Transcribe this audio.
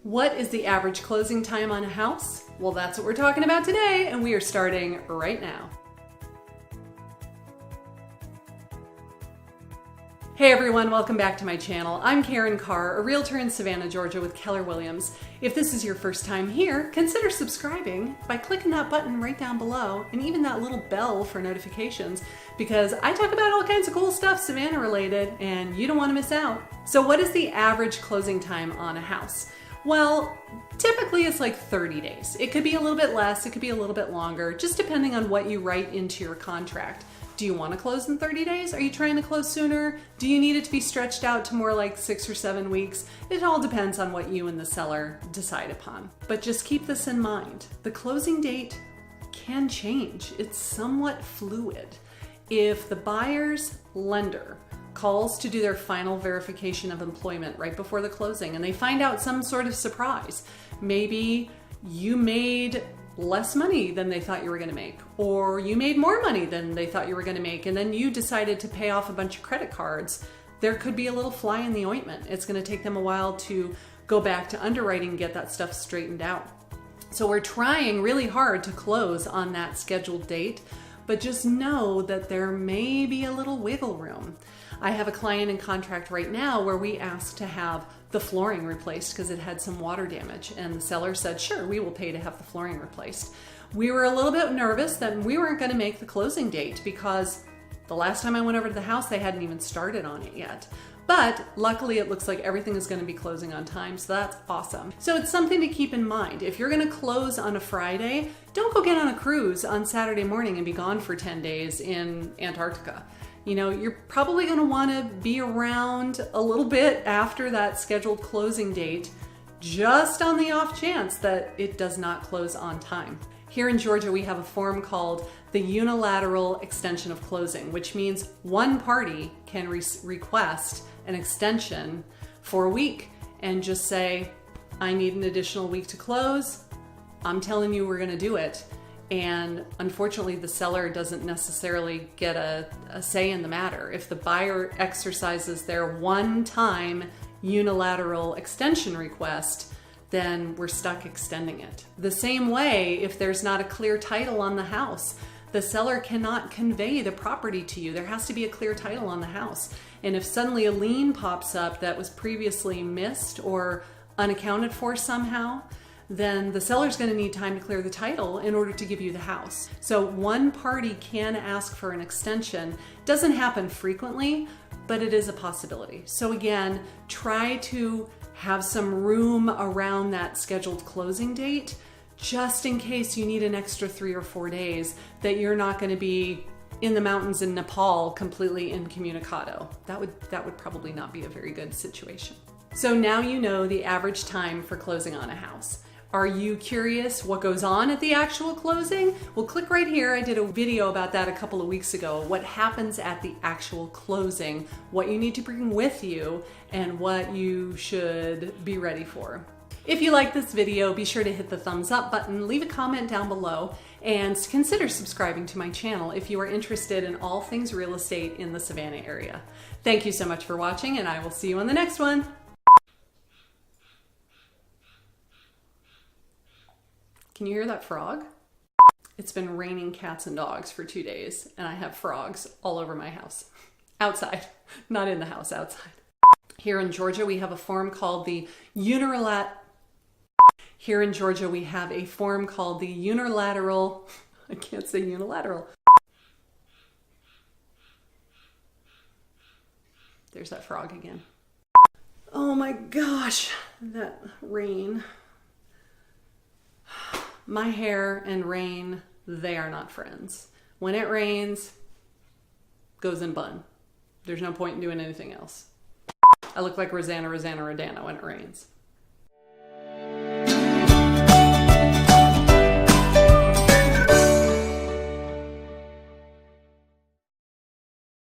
What is the average closing time on a house? Well, that's what we're talking about today, and we are starting right now. Hey everyone, welcome back to my channel. I'm Karin Carr, a realtor in Savannah, Georgia with Keller Williams. If this is your first time here, consider subscribing by clicking that button right down below and even that little bell for notifications, because I talk about all kinds of cool stuff Savannah related and you don't want to miss out. So what is the average closing time on a house? Well, typically it's like 30 days. It could be a little bit less, it could be a little bit longer, just depending on what you write into your contract. Do you want to close in 30 days? Are you trying to close sooner? Do you need it to be stretched out to more like 6 or 7 weeks? It all depends on what you and the seller decide upon. But just keep this in mind. The closing date can change. It's somewhat fluid. If the buyer's lender calls to do their final verification of employment right before the closing and they find out some sort of surprise, maybe you made less money than they thought you were going to make, or you made more money than they thought you were going to make, and then you decided to pay off a bunch of credit cards, there could be a little fly in the ointment. It's going to take them a while to go back to underwriting and get that stuff straightened out. So we're trying really hard to close on that scheduled date, but just know that there may be a little wiggle room. I have a client in contract right now where we asked to have the flooring replaced because it had some water damage, and the seller said, sure, we will pay to have the flooring replaced. We were a little bit nervous that we weren't going to make the closing date because the last time I went over to the house, they hadn't even started on it yet. But luckily it looks like everything is going to be closing on time, so that's awesome. So it's something to keep in mind. If you're going to close on a Friday, don't go get on a cruise on Saturday morning and be gone for 10 days in Antarctica. You know, you're probably going to want to be around a little bit after that scheduled closing date, just on the off chance that it does not close on time. Here in Georgia, we have a form called the unilateral extension of closing, which means one party can request an extension for a week and just say, I need an additional week to close. I'm telling you we're going to do it. And unfortunately, the seller doesn't necessarily get a say in the matter. If the buyer exercises their one-time unilateral extension request, then we're stuck extending it. The same way, if there's not a clear title on the house, the seller cannot convey the property to you. There has to be a clear title on the house. And if suddenly a lien pops up that was previously missed or unaccounted for somehow, then the seller's going to need time to clear the title in order to give you the house. So one party can ask for an extension. Doesn't happen frequently, but it is a possibility. So again, try to have some room around that scheduled closing date, just in case you need an extra 3 or 4 days that you're not going to be in the mountains in Nepal completely incommunicado. That would probably not be a very good situation. So now you know the average time for closing on a house. Are you curious what goes on at the actual closing? Well, click right here. I did a video about that a couple of weeks ago. What happens at the actual closing, what you need to bring with you, and what you should be ready for. If you like this video, be sure to hit the thumbs up button, leave a comment down below, and consider subscribing to my channel if you are interested in all things real estate in the Savannah area. Thank you so much for watching, and I will see you on the next one. Can you hear that frog? It's been raining cats and dogs for 2 days, and I have frogs all over my house. Outside, not in the house, outside. Here in Georgia, we have a form called the unilateral. Here in Georgia, we have a form called the unilateral. I can't say unilateral. There's that frog again. Oh my gosh, that rain. My hair and rain, they are not friends. When it rains, goes in bun. There's no point in doing anything else. I look like Rosanna when it rains.